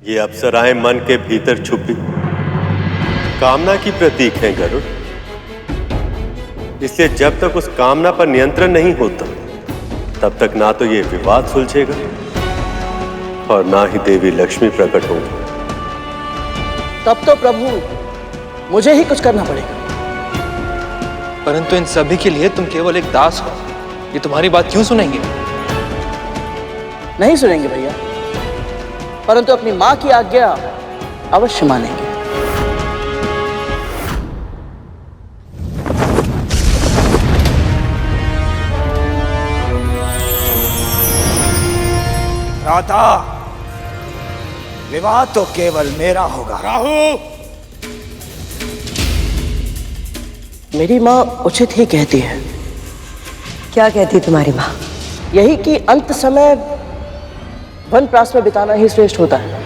ये अप्सराएं मन के भीतर छुपी कामना की प्रतीक हैं गरुड़। इसलिए जब तक उस कामना पर नियंत्रण नहीं होता तब तक ना तो ये विवाद सुलझेगा और ना ही देवी लक्ष्मी प्रकट होगी। तब तो प्रभु मुझे ही कुछ करना पड़ेगा। परंतु इन सभी के लिए तुम केवल एक दास हो, ये तुम्हारी बात क्यों सुनेंगे? नहीं सुनेंगे भैया, परंतु अपनी मां की आज्ञा अवश्य मानेंगे। राधा, विवाह तो केवल मेरा होगा। राहु, मेरी मां उचित ही कहती है। क्या कहती तुम्हारी मां? यही कि अंत समय वनप्रास में बिताना ही श्रेष्ठ होता है।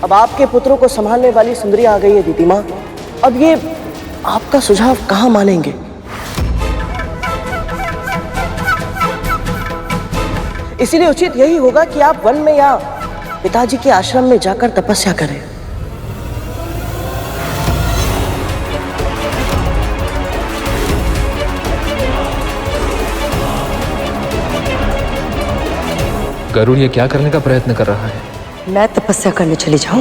अब आपके पुत्रों को संभालने वाली सुंदरी आ गई है दीदी मां। अब ये आपका सुझाव कहां मानेंगे? इसीलिए उचित यही होगा कि आप वन में या पिताजी के आश्रम में जाकर तपस्या करें। गरुड़ ये क्या करने का प्रयत्न कर रहा है? मैं तपस्या करने चली जाऊं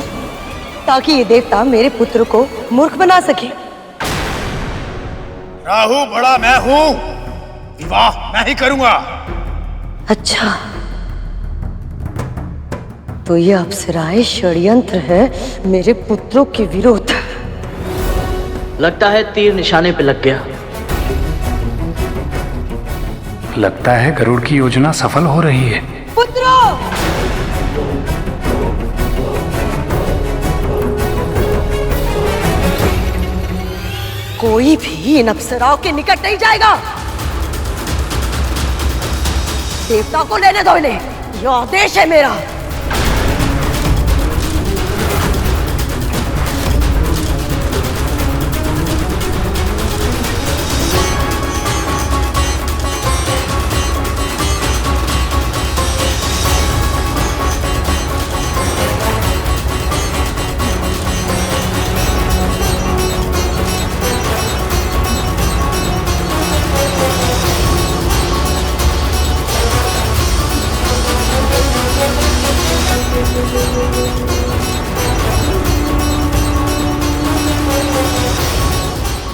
ताकि ये देवता मेरे पुत्र को मूर्ख बना सके। राहु बड़ा मैं हूं, विवाह मैं ही करूंगा। अच्छा, तो ये अप्सराएं षड्यंत्र है मेरे पुत्रों के विरोध। लगता है तीर निशाने पे लग गया। लगता है गरुड़ की योजना सफल हो रही है। पुत्रों, कोई भी इन अप्सराओं के निकट नहीं जाएगा। देवता को लेने दो इन्हें, यह आदेश है मेरा।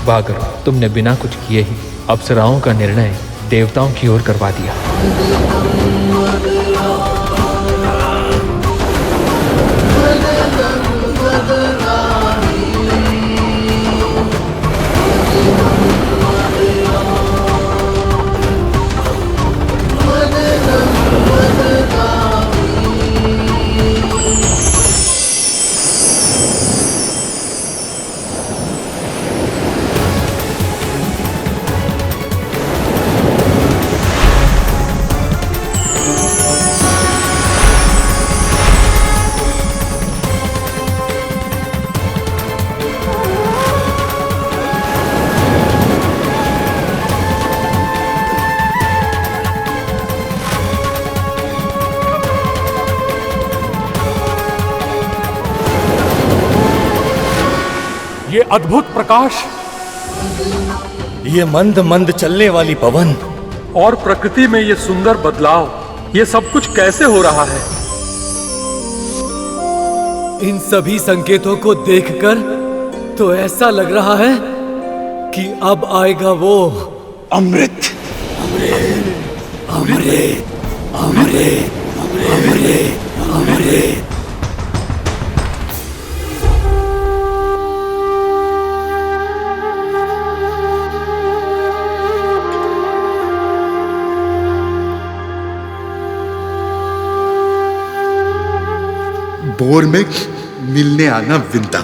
वाह गरुड़, तुमने बिना कुछ किए ही अप्सराओं का निर्णय देवताओं की ओर करवा दिया। ये अद्भुत प्रकाश, ये मंद मंद चलने वाली पवन और प्रकृति में ये सुंदर बदलाव, ये सब कुछ कैसे हो रहा है? इन सभी संकेतों को देखकर तो ऐसा लग रहा है कि अब आएगा वो अमृत। अमृत, अमृत, अमृत, अमृत, अमृत। भोर में मिलने आना विंता,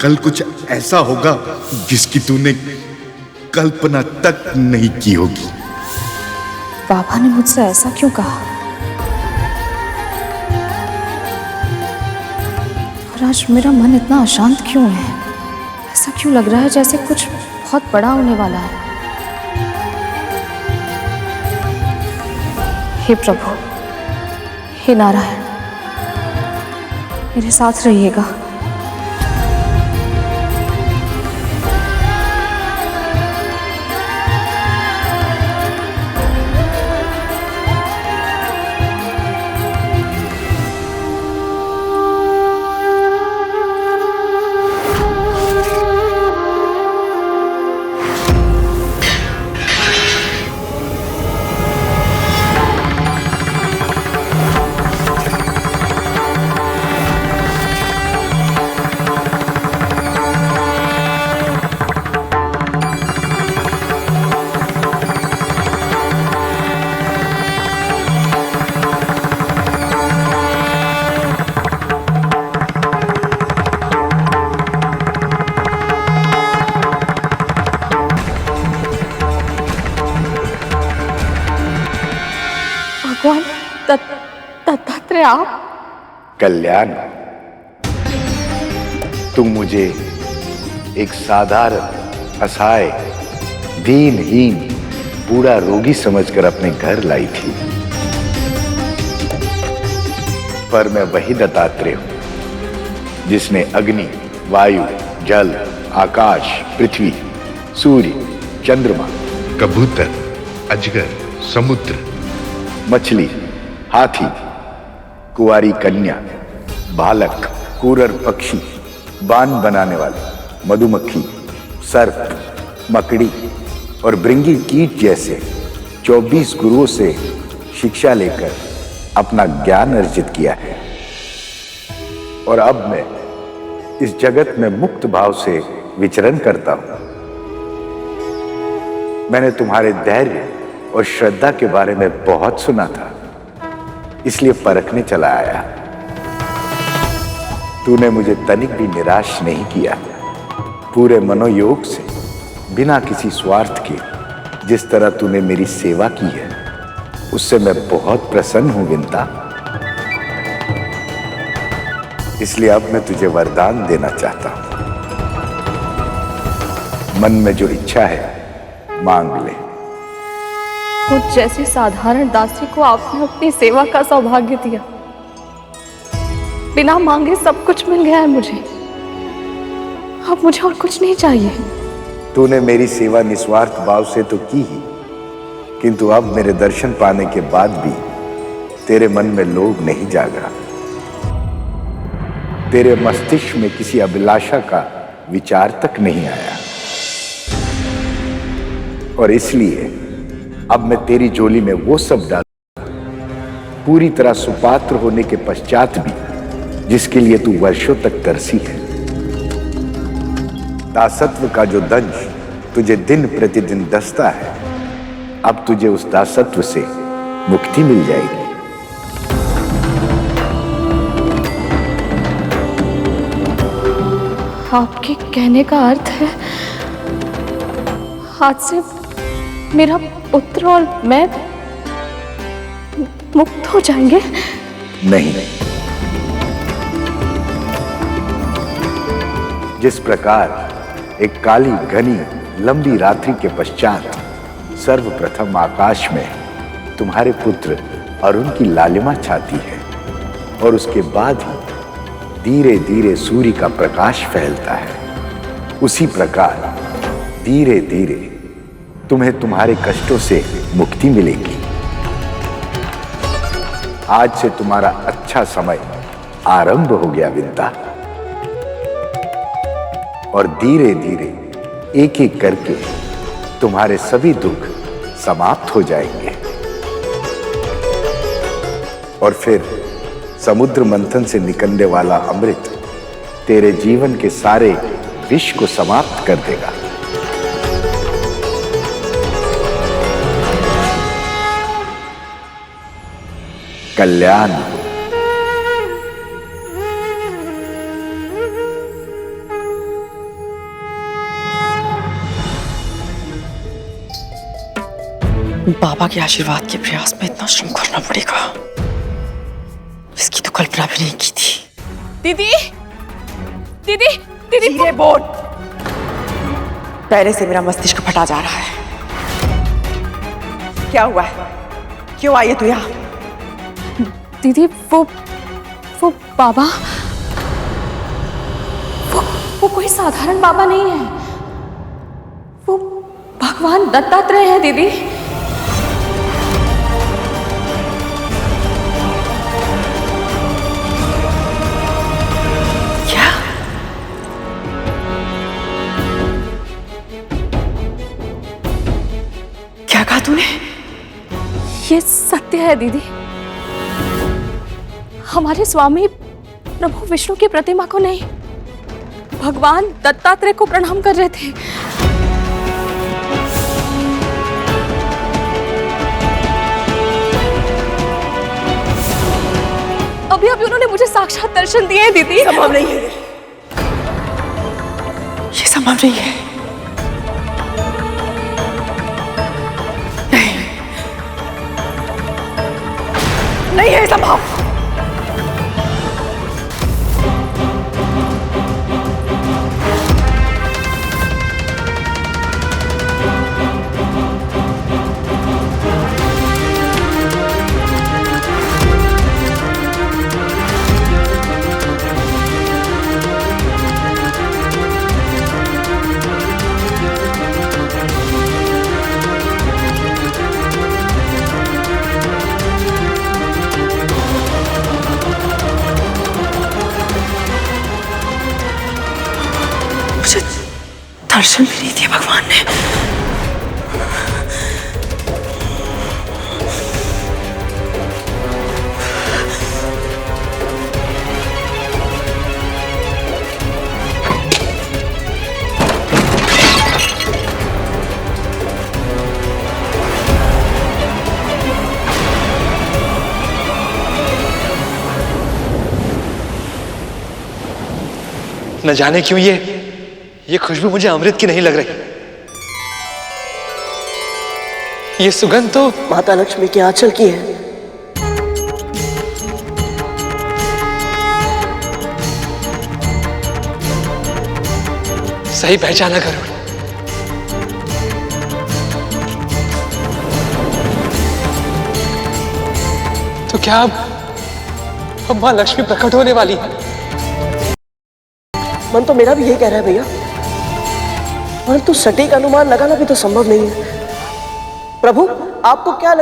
कल कुछ ऐसा होगा जिसकी तूने कल्पना तक नहीं की होगी। बाबा ने मुझसे ऐसा क्यों कहा? और आज मेरा मन इतना अशांत क्यों है? ऐसा क्यों लग रहा है जैसे कुछ बहुत बड़ा होने वाला है? हे प्रभु, हे नारायण, मेरे साथ रहिएगा। भगवान दत्तात्रेय, आप? कल्याण, तुम मुझे एक साधारण, असहाय, दीनहीन, बूढ़ा रोगी समझकर अपने घर लाई थी, पर मैं वही दत्तात्रेय हूं जिसने अग्नि, वायु, जल, आकाश, पृथ्वी, सूर्य, चंद्रमा, कबूतर, अजगर, समुद्र, मछली, हाथी, कुंवारी कन्या, बालक, कूरर पक्षी, बाण बनाने वाले, मधुमक्खी, सर्प, मकड़ी और भृंगी कीट जैसे 24 गुरुओं से शिक्षा लेकर अपना ज्ञान अर्जित किया है। और अब मैं इस जगत में मुक्त भाव से विचरण करता हूं। मैंने तुम्हारे धैर्य और श्रद्धा के बारे में बहुत सुना था, इसलिए परखने चला आया। तूने मुझे तनिक भी निराश नहीं किया। पूरे मनोयोग से, बिना किसी स्वार्थ के, जिस तरह तूने मेरी सेवा की है, उससे मैं बहुत प्रसन्न हूं विंता। इसलिए अब मैं तुझे वरदान देना चाहता हूं। मन में जो इच्छा है मांग ले। मुझ जैसी साधारण दासी को आपने अपनी सेवा का सौभाग्य दिया। बिना मांगे सब कुछ मिल गया है मुझे। अब मुझे और कुछ नहीं चाहिए। तूने मेरी सेवा निस्वार्थ भाव से तो की ही, किंतु अब मेरे दर्शन पाने के बाद भी तेरे मन में लोभ नहीं जागा। तेरे मस्तिष्क में किसी अभिलाषा का विचार तक नहीं आया, और इसलिए अब मैं तेरी झोली में वो सब डाल, पूरी तरह सुपात्र होने के पश्चात भी, जिसके लिए तू वर्षों तक तरसी है। दासत्व का जो दंश तुझे दिन प्रतिदिन दसता है, अब तुझे उस दासत्व से मुक्ति मिल जाएगी। आपके कहने का अर्थ है आज से मेरा पुत्र और मैं मुक्त हो जाएंगे? नहीं, जिस प्रकार एक काली घनी लंबी रात्रि के पश्चात सर्वप्रथम आकाश में तुम्हारे पुत्र अरुण की लालिमा छाती है, और उसके बाद ही धीरे धीरे सूर्य का प्रकाश फैलता है, उसी प्रकार धीरे धीरे तुम्हें तुम्हारे कष्टों से मुक्ति मिलेगी। आज से तुम्हारा अच्छा समय आरंभ हो गया विंता, और धीरे धीरे एक एक करके तुम्हारे सभी दुख समाप्त हो जाएंगे, और फिर समुद्र मंथन से निकलने वाला अमृत तेरे जीवन के सारे विष को समाप्त कर देगा। कल्याण। बाबा के आशीर्वाद के प्रयास में इतना श्रम करना पड़ेगा, इसकी तो कल्पना भी नहीं की थी। दीदी, दीदी, दीदी, धीरे बोल। पहले से मेरा मस्तिष्क फटा जा रहा है। क्या हुआ है? क्यों आई है तू यहाँ? दीदी वो बाबा, वो कोई साधारण बाबा नहीं है, वो भगवान दत्तात्रेय है दीदी। क्या? क्या कहा तूने? ये सत्य है दीदी। हमारे स्वामी प्रभु विष्णु की प्रतिमा को नहीं, भगवान दत्तात्रेय को प्रणाम कर रहे थे। अभी अभी उन्होंने मुझे साक्षात दर्शन दिए दीदी। संभव नहीं है, ये संभव नहीं है। नहीं है संभव। दर्शन भी नहीं दिया भगवान ने। न जाने क्यों ये खुशबू मुझे अमृत की नहीं लग रही। ये सुगंध तो माता लक्ष्मी के आंचल की है। सही पहचाना गरुड़। तो क्या अब मां लक्ष्मी प्रकट होने वाली है? मन तो मेरा भी यही कह रहा है भैया, परंतु सटीक अनुमान लगाना भी तो संभव नहीं है। प्रभु आपको क्या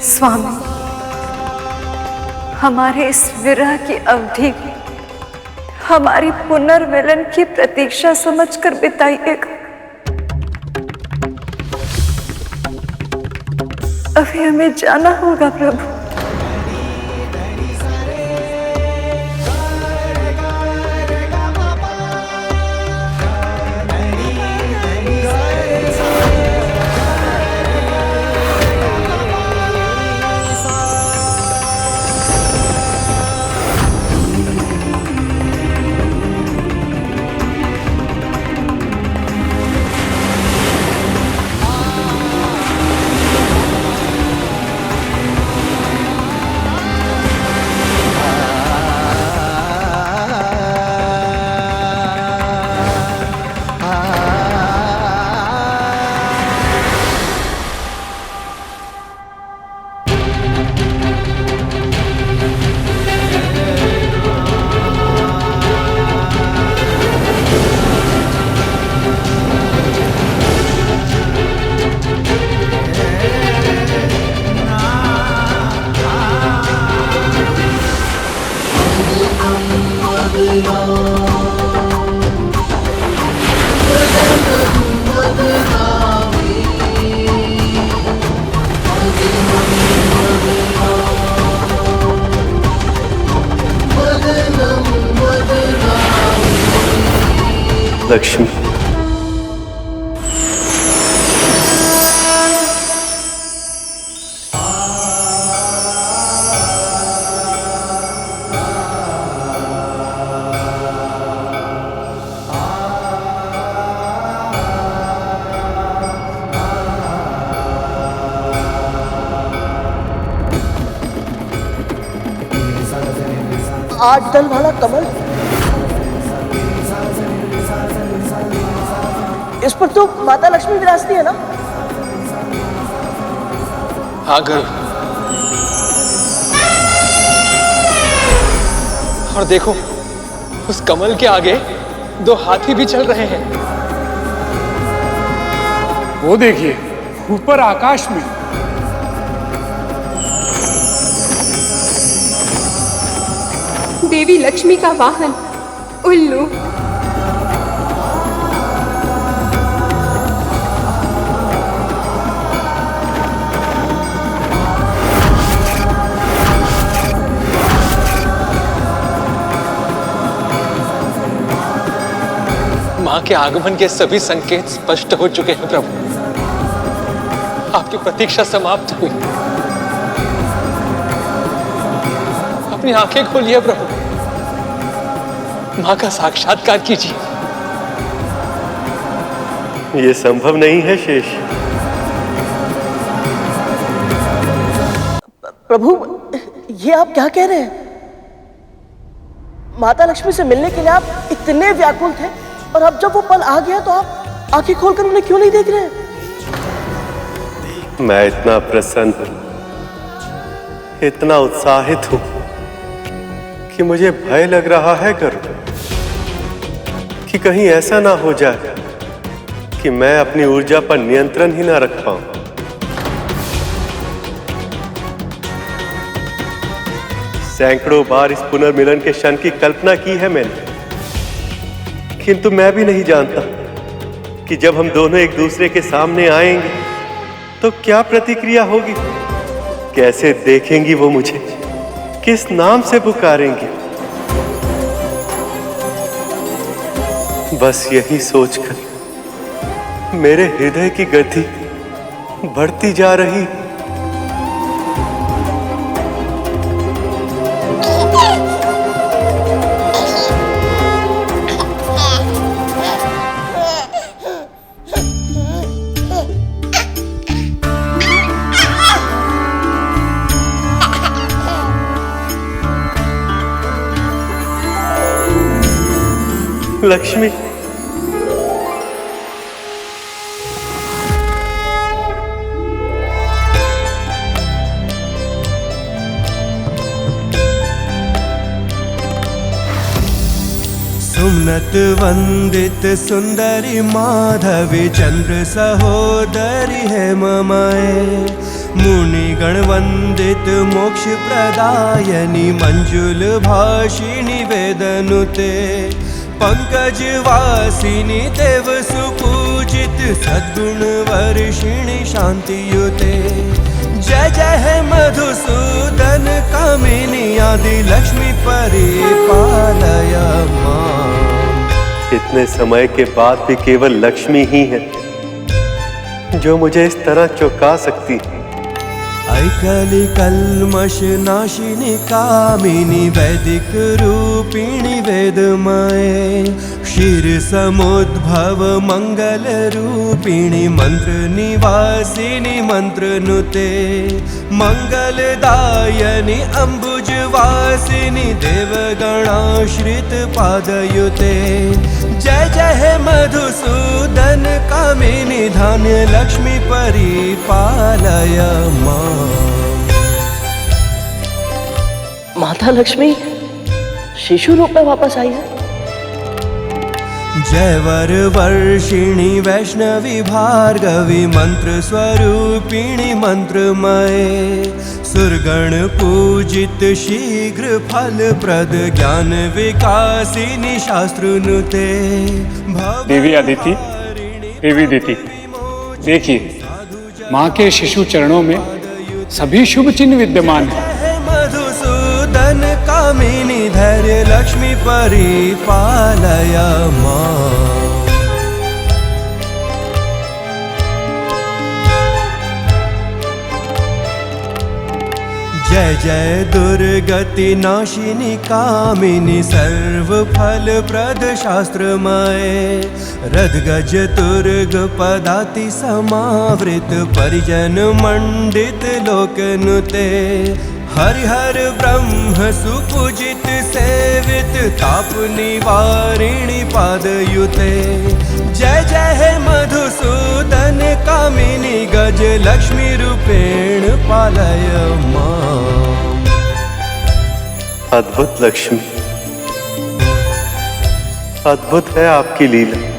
स्वामी, हमारे इस विरह की अवधि हमारी पुनर्मिलन की प्रतीक्षा समझकर बिताइएगा। अभी हमें जाना होगा प्रभु। लक्ष्मी, 8 दल वाला कमल, इस पर तो माता लक्ष्मी विराजती है ना? हाँ गरुड़, और देखो उस कमल के आगे 2 हाथी भी चल रहे हैं। वो देखिए ऊपर आकाश में। देवी लक्ष्मी का वाहन उल्लू। मां के आगमन के सभी संकेत स्पष्ट हो चुके हैं प्रभु। आपकी प्रतीक्षा समाप्त हुई। अपनी आंखें खोलिए प्रभु, मां का साक्षात्कार कीजिए। ये संभव नहीं है शेष। प्रभु, ये आप क्या कह रहे हैं? माता लक्ष्मी से मिलने के लिए आप इतने व्याकुल थे, और अब जब वो पल आ गया तो आप आंखें खोलकर उन्हें क्यों नहीं देख रहे? मैं इतना प्रसन्न, इतना उत्साहित हूं कि मुझे भय लग रहा है गरुड़, कि कहीं ऐसा ना हो जाए कि मैं अपनी ऊर्जा पर नियंत्रण ही ना रख पाऊं। सैकड़ों बार इस पुनर्मिलन के क्षण की कल्पना की है मैंने, किंतु मैं भी नहीं जानता कि जब हम दोनों एक दूसरे के सामने आएंगे तो क्या प्रतिक्रिया होगी, कैसे देखेंगी वो मुझे, किस नाम से पुकारेंगी। बस यही सोचकर मेरे हृदय की गति बढ़ती जा रही। लक्ष्मी, सुमनत वंदित सुंदरी माधवी चंद्र सहोदरी है ममाए, मुनिगण वंदित मोक्ष प्रदायनी मंजुल भाषिणी वेदनुते, पंकज वासिनी देव सुपूजित सद्गुण वर्षिणी शांतियुते, जय जय है मधुसूदन कामिनी आदि लक्ष्मी परिपालय मां। इतने समय के बाद भी केवल लक्ष्मी ही है जो मुझे इस तरह चौंका सकती है। ऐकली कल्मष नाशिनी कामिनी वैदिक रूपिणी वेदमये, क्षीर समुद्भव मंगल रूपिणी मंत्र निवासिनी मंत्र नुते, मंगलदायनी अंबुज वासिनी देवगणाश्रित पादयुते, जय जय है मधुसूदन कामिनी धान्य लक्ष्मी परिपालय मां। माता लक्ष्मी शिशु रूप में वापस आई है। जयवर वर्षिणी वैष्णवी भार्गवी मंत्र स्वरूपिणी मंत्रमये, सुरगण पूजित शीघ्र फल प्रद ज्ञान विकासिनी शास्त्रनुते। देवी अदिति, देवी दीति, देखिए माँ के शिशु चरणों में सभी शुभ चिन्ह विद्यमान हैं। मधुसूदन कामिनी धैर्य लक्ष्मी परिपालय मां। जय जय दुर्गति नाशिनी कामिनी सर्व फल प्रद शास्त्रमये, रदगज तुर्ग पदाति समावृत परिजन मंडित लोकनुते, हरिहर ब्रह्म सुपूजित सेवित ताप निवारिणी पादयुते। जय जय हे मधुसूदन कामिनी गज लक्ष्मी रूपेण पालय माम्। अद्भुत लक्ष्मी, अद्भुत है आपकी लीला।